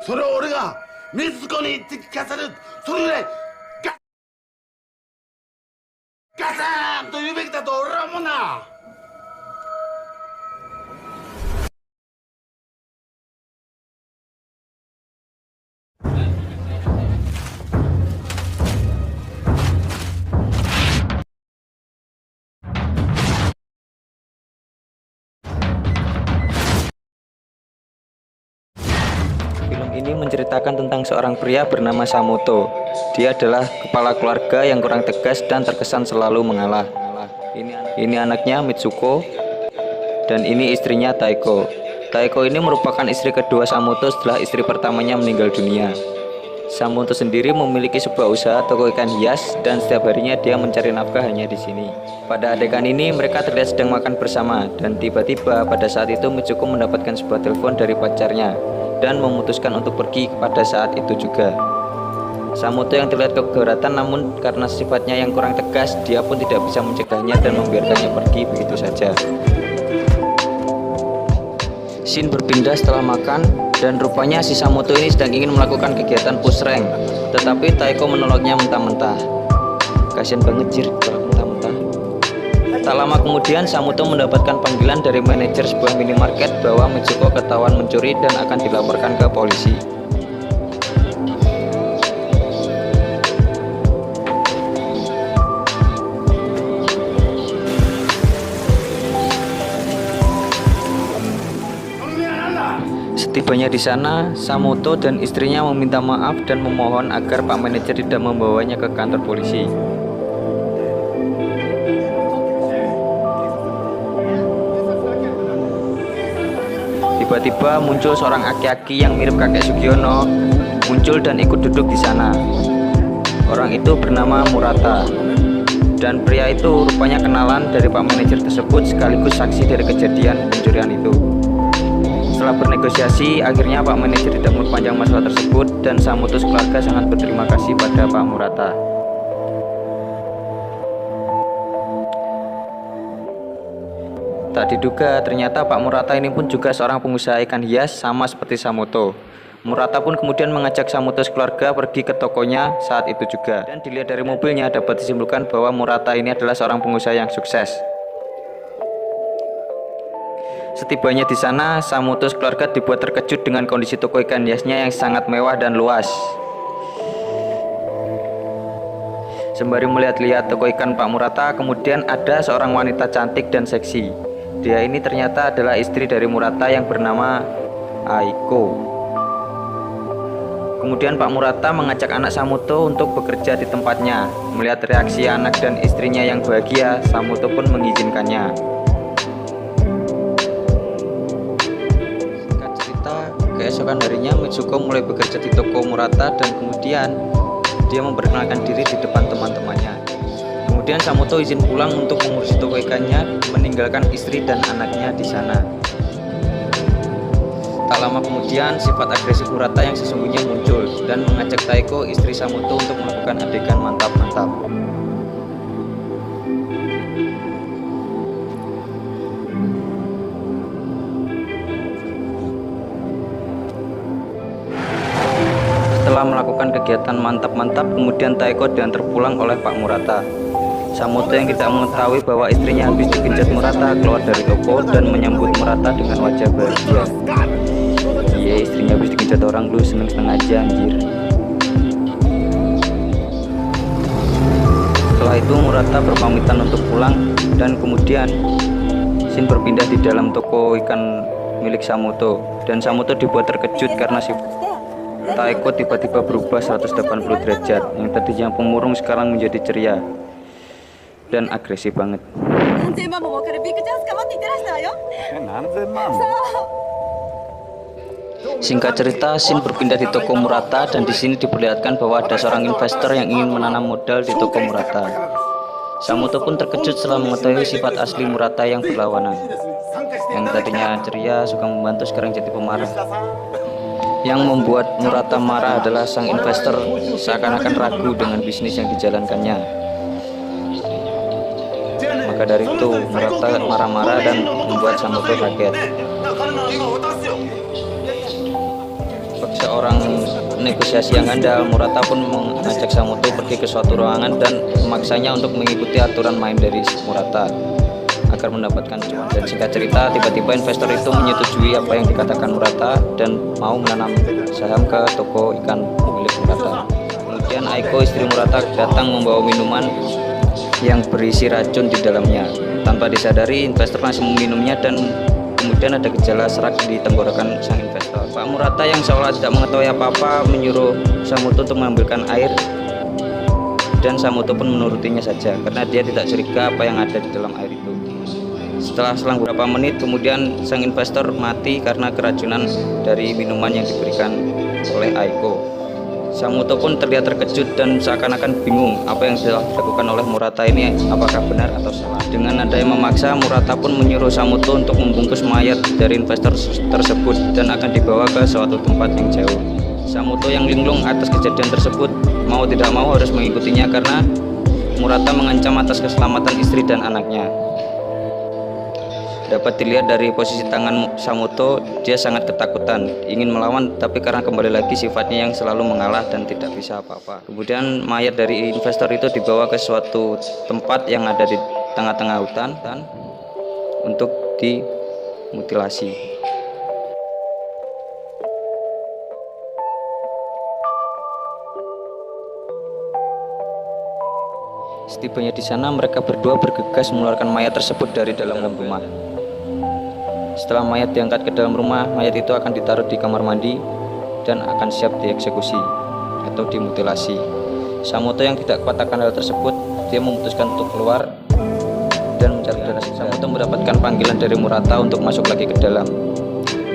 それを俺が禰豆子に言って聞かせる。それぐらいガツンと言うべきだと俺は思うな。Film ini menceritakan tentang seorang pria bernama Samoto. Dia adalah kepala keluarga yang kurang tegas dan terkesan selalu mengalah. Ini anaknya Mitsuko dan ini istrinya Taiko. Taiko ini merupakan istri kedua Samoto setelah istri pertamanya meninggal dunia. Samoto sendiri memiliki sebuah usaha toko ikan hias dan setiap harinya dia mencari nafkah hanya di sini. Pada adegan ini mereka terlihat sedang makan bersama dan tiba-tiba pada saat itu Mitsuko mendapatkan sebuah telepon dari pacarnya dan memutuskan untuk pergi pada saat itu juga. Samoto yang terlihat keberatan, namun karena sifatnya yang kurang tegas, dia pun tidak bisa mencegahnya dan membiarkannya pergi begitu saja. Scene berpindah setelah makan, dan rupanya si Samoto ini sedang ingin melakukan kegiatan push rank, tetapi Taiko menolaknya mentah-mentah. Kasian banget jir, mentah-mentah. Tak lama kemudian Samoto mendapatkan panggilan dari manajer sebuah minimarket bahwa Mitsuko ketahuan mencuri dan akan dilaporkan ke polisi. Setibanya di sana, Samoto dan istrinya meminta maaf dan memohon agar Pak Manajer tidak membawanya ke kantor polisi. Tiba-tiba muncul seorang aki-aki yang mirip kakek Sugiono, muncul dan ikut duduk di sana. Orang itu bernama Murata, dan pria itu rupanya kenalan dari Pak Manajer tersebut sekaligus saksi dari kejadian pencurian itu. Setelah bernegosiasi, akhirnya Pak Manajer tidak memperpanjang masalah tersebut dan Samoto keluarga sangat berterima kasih pada Pak Murata. Tak diduga, ternyata Pak Murata ini pun juga seorang pengusaha ikan hias sama seperti Samoto. Murata pun kemudian mengajak Samoto keluarga pergi ke tokonya saat itu juga. Dan dilihat dari mobilnya dapat disimpulkan bahwa Murata ini adalah seorang pengusaha yang sukses. Setibanya di sana, Samoto keluarga dibuat terkejut dengan kondisi toko ikan hiasnya yang sangat mewah dan luas. Sembari melihat-lihat toko ikan Pak Murata, kemudian ada seorang wanita cantik dan seksi. Dia ini ternyata adalah istri dari Murata yang bernama Aiko. Kemudian Pak Murata mengajak anak Samoto untuk bekerja di tempatnya. Melihat reaksi anak dan istrinya yang bahagia, Samoto pun mengizinkannya. Keesokan harinya Mitsuko mulai bekerja di toko Murata dan kemudian dia memperkenalkan diri di depan teman-temannya. Kemudian Samoto izin pulang untuk mengurusi toko ikannya, meninggalkan istri dan anaknya di sana. Tak lama kemudian sifat agresif Murata yang sesungguhnya muncul dan mengajak Taiko, istri Samoto, untuk melakukan adegan mantap-mantap. Setelah melakukan kegiatan mantap-mantap, kemudian Taiko diantar pulang oleh Pak Murata. Samoto yang tidak mengetahui bahwa istrinya habis digenjot Murata keluar dari toko dan menyambut Murata dengan wajah bahagia. Iya, istrinya habis digenjot orang, lu seneng-seneng aja anjir. Setelah itu Murata berpamitan untuk pulang dan kemudian scene berpindah di dalam toko ikan milik Samoto. Dan Samoto dibuat terkejut karena si Taiko tiba-tiba berubah 180 derajat. Yang tadinya pemurung sekarang menjadi ceria dan agresif banget. Singkat cerita, scene berpindah di toko Murata dan di sini diperlihatkan bahwa ada seorang investor yang ingin menanam modal di toko Murata. Samoto pun terkejut setelah mengetahui sifat asli Murata yang berlawanan. Yang tadinya ceria, suka membantu, sekarang jadi pemarah. Yang membuat Murata marah adalah sang investor seakan-akan ragu dengan bisnis yang dijalankannya. Maka dari itu Murata marah-marah dan membuat Samoto kaget. seorang negosiasi yang handal, Murata pun mengajak Samuto pergi ke suatu ruangan dan memaksanya untuk mengikuti aturan main dari Murata agar mendapatkan cuan. Dan singkat cerita, tiba-tiba investor itu menyetujui apa yang dikatakan Murata dan mau menanam saham ke toko ikan milik Murata. Kemudian Aiko, istri Murata, datang membawa minuman yang berisi racun di dalamnya. Tanpa disadari, investor langsung meminumnya dan kemudian ada gejala serak di tenggorokan sang investor. Pak Murata yang seolah tidak mengetahui apa-apa menyuruh Samuto untuk mengambilkan air, dan Samuto pun menurutinya saja karena dia tidak curiga apa yang ada di dalam air itu. Setelah selang beberapa menit kemudian sang investor mati karena keracunan dari minuman yang diberikan oleh Aiko. Samuto pun terlihat terkejut dan seakan-akan bingung apa yang telah dilakukan oleh Murata ini apakah benar atau salah. Dengan nada yang memaksa, Murata pun menyuruh Samuto untuk membungkus mayat dari investor tersebut dan akan dibawa ke suatu tempat yang jauh. Samuto yang linglung atas kejadian tersebut mau tidak mau harus mengikutinya karena Murata mengancam atas keselamatan istri dan anaknya. Dapat dilihat dari posisi tangan Samuto, dia sangat ketakutan, ingin melawan, tapi karena kembali lagi sifatnya yang selalu mengalah dan tidak bisa apa-apa. Kemudian mayat dari investor itu dibawa ke suatu tempat yang ada di tengah-tengah hutan untuk dimutilasi. Setibanya di sana, mereka berdua bergegas mengeluarkan mayat tersebut dari dalam rumah. Setelah mayat diangkat ke dalam rumah, mayat itu akan ditaruh di kamar mandi dan akan siap dieksekusi atau dimutilasi. Samuto yang tidak kuat akan hal tersebut, dia memutuskan untuk keluar dan mencari darah. Samuto mendapatkan panggilan dari Murata untuk masuk lagi ke dalam.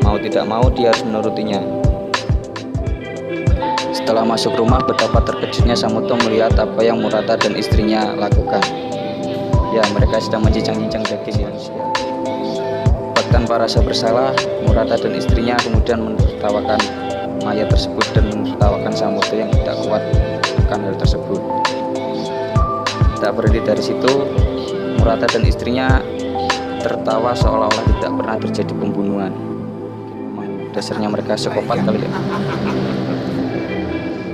Mau tidak mau, dia harus menurutinya. Setelah masuk rumah, betapa terkejutnya Samuto melihat apa yang Murata dan istrinya lakukan. Ya, mereka sedang mencincang-cincang daging manusia. Tanpa rasa bersalah, Murata dan istrinya kemudian menertawakan mayat tersebut dan menertawakan Samuto yang tidak kuat akan hal tersebut. Tak berhenti dari situ, Murata dan istrinya tertawa seolah-olah tidak pernah terjadi pembunuhan. Dasarnya mereka psikopat kali ya.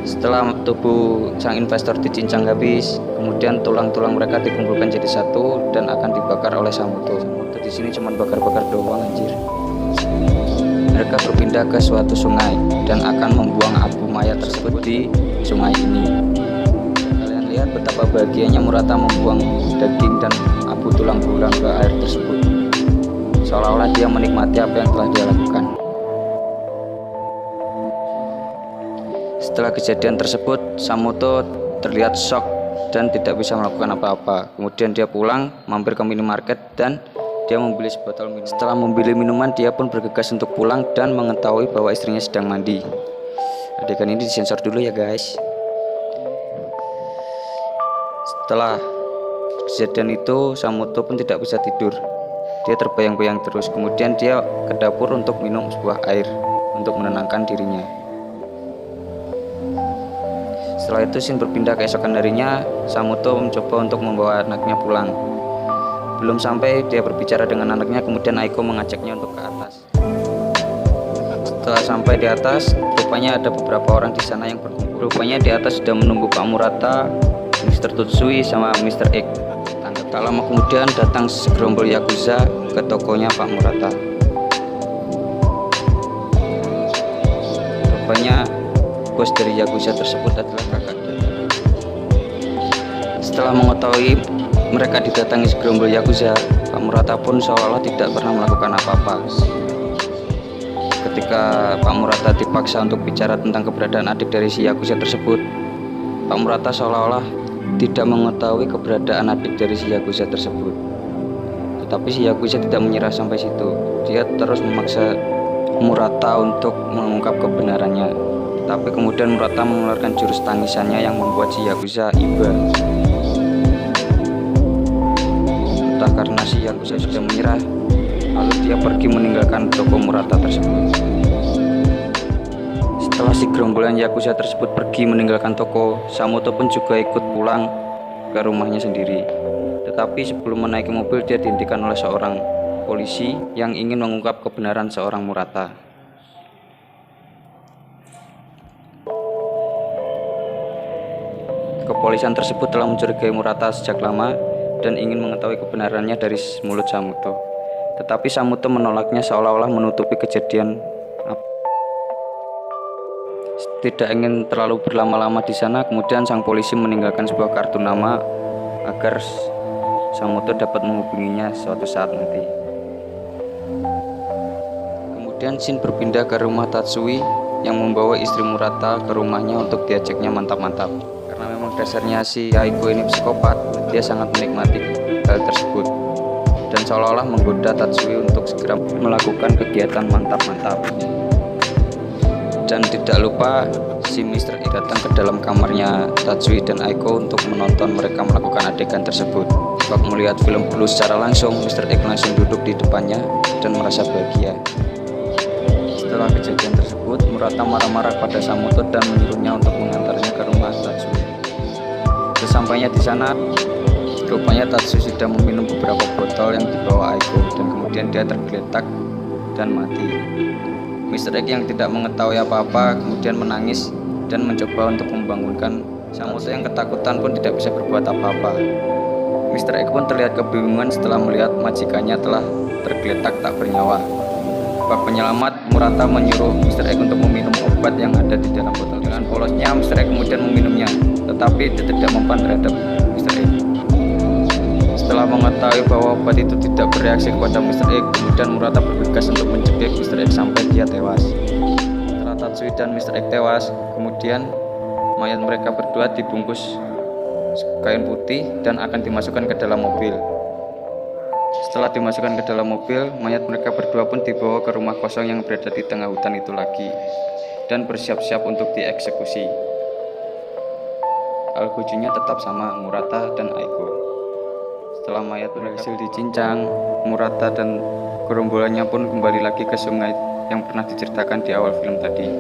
Setelah tubuh sang investor dicincang habis, kemudian tulang-tulang mereka dikumpulkan jadi satu dan akan dibakar oleh Samuto. Di sini cuma bakar-bakar doang anjir. Mereka berpindah ke suatu sungai dan akan membuang abu mayat tersebut di sungai ini. Kalian lihat betapa bahagianya Murata membuang daging dan abu tulang belulang ke air tersebut, seolah-olah dia menikmati apa yang telah dia lakukan. Setelah kejadian tersebut, Samuto terlihat shock dan tidak bisa melakukan apa-apa. Kemudian dia pulang, mampir ke minimarket dan dia membeli sebotol minuman. Setelah membeli minuman, dia pun bergegas untuk pulang dan mengetahui bahwa istrinya sedang mandi. Adegan ini disensor dulu ya guys. Setelah kejadian itu, Samuto pun tidak bisa tidur. Dia terbayang-bayang terus. Kemudian dia ke dapur untuk minum sebuah air untuk menenangkan dirinya. Setelah itu scene berpindah keesokan harinya. Samuto mencoba untuk membawa anaknya pulang. Belum sampai dia berbicara dengan anaknya, kemudian Aiko mengajaknya untuk ke atas. Setelah sampai di atas, rupanya ada beberapa orang di sana yang berkumpul. Rupanya di atas sudah menunggu Pak Murata, Mr. Tutsui, sama Mr. X. Tak lama kemudian datang segerombol Yakuza ke tokonya Pak Murata. Rupanya bos dari Yakuza tersebut adalah kakaknya. Setelah mengetahui mereka didatangi segerombol Yakuza, Pak Murata pun seolah-olah tidak pernah melakukan apa-apa. Ketika Pak Murata dipaksa untuk bicara tentang keberadaan adik dari si Yakuza tersebut, Pak Murata seolah-olah tidak mengetahui keberadaan adik dari si Yakuza tersebut. Tetapi si Yakuza tidak menyerah sampai situ. Dia terus memaksa Murata untuk mengungkap kebenarannya. Tapi kemudian Murata mengeluarkan jurus tangisannya yang membuat si Yakuza iba. Entah karena si Yakuza sudah menyerah, lalu dia pergi meninggalkan toko Murata tersebut. Setelah si gerombolan Yakuza tersebut pergi meninggalkan toko, Samuto pun juga ikut pulang ke rumahnya sendiri. Tetapi sebelum menaiki mobil, dia dihentikan oleh seorang polisi yang ingin mengungkap kebenaran seorang Murata. Kepolisian tersebut telah mencurigai Murata sejak lama dan ingin mengetahui kebenarannya dari mulut Samuto. Tetapi Samuto menolaknya seolah-olah menutupi kejadian. Tidak ingin terlalu berlama-lama di sana, kemudian sang polisi meninggalkan sebuah kartu nama agar Samuto dapat menghubunginya suatu saat nanti. Kemudian Shin berpindah ke rumah Tatsui yang membawa istri Murata ke rumahnya untuk diajaknya mantap-mantap. Karena memang dasarnya si Aiko ini psikopat, dia sangat menikmati hal tersebut dan seolah-olah menggoda Tatsui untuk segera melakukan kegiatan mantap-mantap. Dan tidak lupa si Mr. X datang ke dalam kamarnya Tatsui dan Aiko untuk menonton mereka melakukan adegan tersebut. Sebab melihat film Blue secara langsung, Mr. X langsung duduk di depannya dan merasa bahagia. Setelah kejadian tersebut, Murata marah-marah pada Samuto dan menyuruhnya untuk mengantarnya ke rumah Tatsui. Sesampainya di sana, rupanya Tatsui sudah meminum beberapa botol yang dibawa Aiko dan kemudian dia tergeletak dan mati. Mr. X yang tidak mengetahui apa-apa kemudian menangis dan mencoba untuk membangunkan Samuto yang ketakutan pun tidak bisa berbuat apa-apa. Mr. X pun terlihat kebingungan setelah melihat majikannya telah tergeletak tak bernyawa. Bak penyelamat, Murata menyuruh Mr. X untuk meminum obat yang ada di dalam botol. Dengan polosnya, Mr. X kemudian meminumnya, tetapi itu tidak mempan terhadap Mr. X. Setelah mengetahui bahwa obat itu tidak bereaksi kepada Mr. X, kemudian Murata bergegas untuk mencekik Mr. X sampai dia tewas. Setelah Tatsui dan Mr. X tewas, kemudian mayat mereka berdua dibungkus kain putih dan akan dimasukkan ke dalam mobil. Setelah dimasukkan ke dalam mobil, mayat mereka berdua pun dibawa ke rumah kosong yang berada di tengah hutan itu lagi dan bersiap-siap untuk dieksekusi. Algojunya tetap sama, Murata dan Aiko. Setelah mayat berhasil dicincang, Murata dan gerombolannya pun kembali lagi ke sungai yang pernah diceritakan di awal film tadi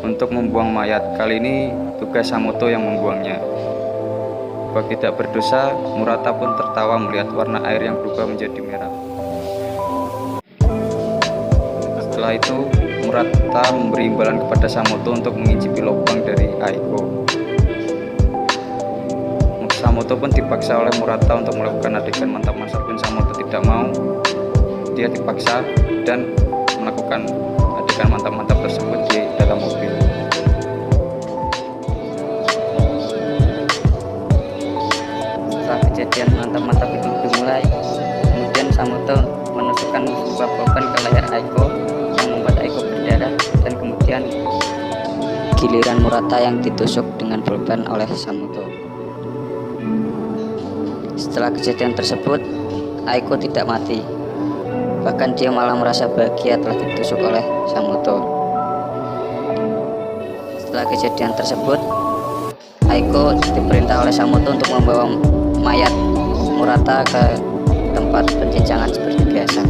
untuk membuang mayat. Kali ini tugas Samuto yang membuangnya. Bagi tidak berdosa, Murata pun tertawa melihat warna air yang berubah menjadi merah. Setelah itu, Murata memberi imbalan kepada Samuto untuk mengicipi lubang dari Aiko. Samuto pun dipaksa oleh Murata untuk melakukan adegan mantap-mantap, pun Samuto tidak mau. Dia dipaksa dan melakukan adegan mantap-mantap tersebut di dalam mobil. Setelah kejadian mantap-mantap itu dimulai, kemudian Samuto menusukkan sebuah pulpen ke leher Aiko yang membuat Aiko berdarah, dan kemudian giliran Murata yang ditusuk dengan pulpen oleh Samuto. Setelah kejadian tersebut, Aiko tidak mati. Bahkan dia malah merasa bahagia telah ditusuk oleh Samuto. Setelah kejadian tersebut, Aiko diperintah oleh Samuto untuk membawa mayat Murata ke tempat pencincangan seperti biasa.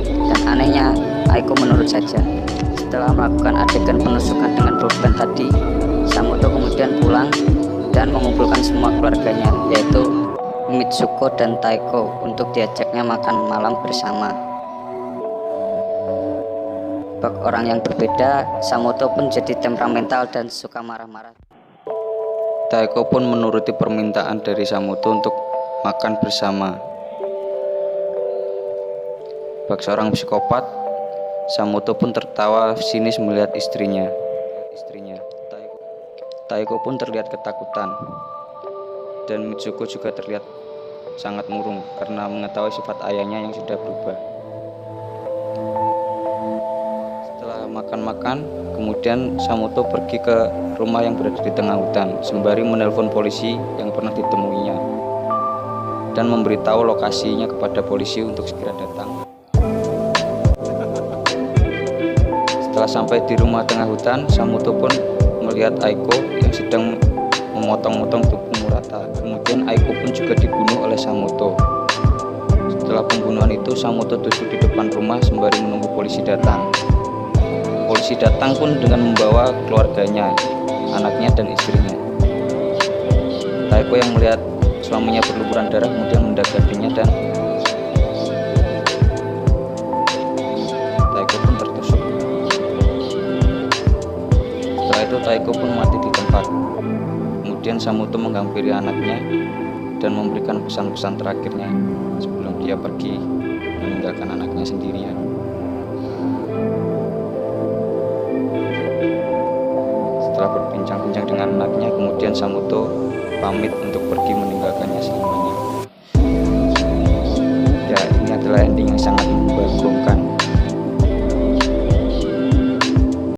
Dan anehnya, Aiko menurut saja. Setelah melakukan adegan penusukan dengan pulpen tadi, Samuto kemudian pulang dan mengumpulkan semua keluarganya, yaitu Mitsuko dan Taiko, untuk diajaknya makan malam bersama. Bagi orang yang berbeda, Samuto pun jadi temperamental dan suka marah-marah. Taiko pun menuruti permintaan dari Samuto untuk makan bersama. Bagi seorang psikopat, Samuto pun tertawa sinis melihat istrinya. Taiko pun terlihat ketakutan. Dan Mitsuko juga terlihat sangat murung karena mengetahui sifat ayahnya yang sudah berubah. Setelah makan-makan, kemudian Samuto pergi ke rumah yang berada di tengah hutan sembari menelpon polisi yang pernah ditemuinya dan memberitahu lokasinya kepada polisi untuk segera datang. Setelah sampai di rumah tengah hutan, Samuto pun melihat Aiko yang sedang memotong-motong tubuh Murata. Kemudian Aiko pun juga dibunuh oleh Samuto. Setelah pembunuhan itu, Samuto duduk di depan rumah sembari menunggu polisi datang. Polisi datang pun dengan membawa keluarganya, anaknya dan istrinya. Taiko yang melihat suaminya berlumuran darah kemudian mendekatinya dan Taiko pun tertusuk. Setelah itu Taiko pun mati di tempat. Kemudian Samuto menghampiri anaknya dan memberikan pesan-pesan terakhirnya sebelum dia pergi meninggalkan anaknya sendirian. Setelah berbincang-bincang dengan anaknya, kemudian Samuto pamit untuk pergi meninggalkannya selamanya. Ya, ini adalah ending